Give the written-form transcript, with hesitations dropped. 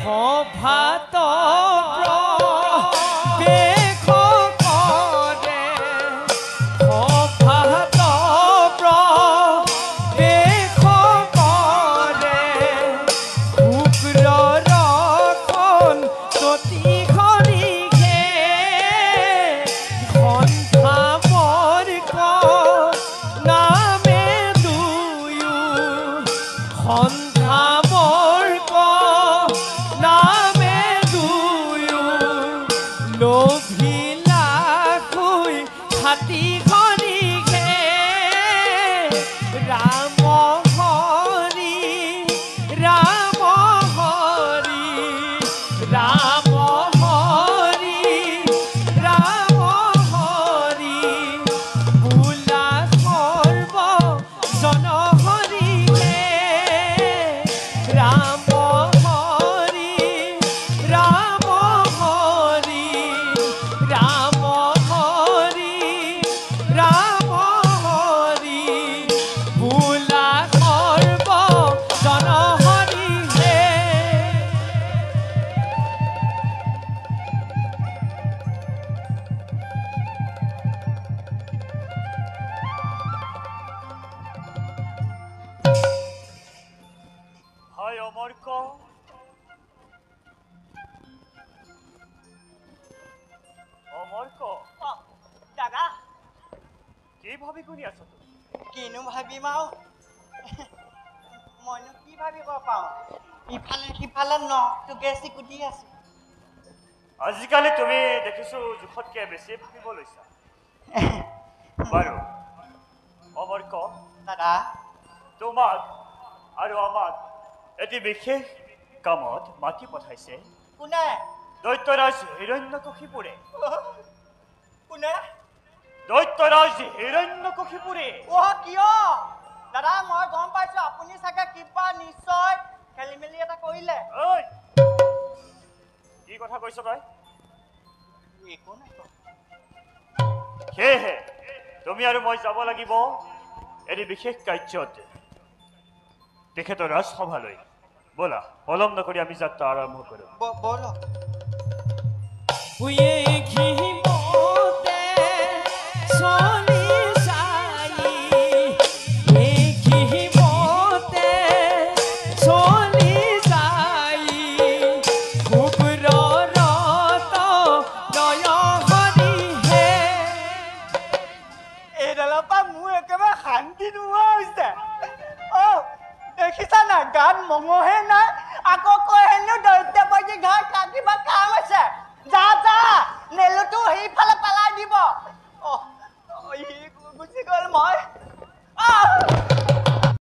সভাত আজিকালি তুমি দেখিছো জোখতকে বেছি ভাবিব লৈছা বাৰু অমৰক দাদা তোমাক আৰু আমাক এটি বিশেষ কামত মাতি পঠাইছে কোনে দৈত্যৰাজ হিৰণ্যকশিপুৰে কোনে দৈত্যৰাজ হিৰণ্যকশিপুৰে কিয় দাদা মই গম পাইছো আপুনি চাগে কিবা নিশ্চয় খেলি মেলি এটা কৰিলে কি কথা কৈছ তই একো নাই সেয়েহে তুমি আৰু মই যাব লাগিব এটি বিশেষ কাৰ্যত তেখেতৰ ৰাজসভালৈ ব'লা পলম নকৰি আমি যাত্ৰা আৰম্ভ কৰোঁ ব'লা গান মঙহে নাই আকৌ কৈ হেনো দৈত্য বজি ঘৰ কিবা কাম আছে যা যা নেলুটো সেইফালে পেলাই দিব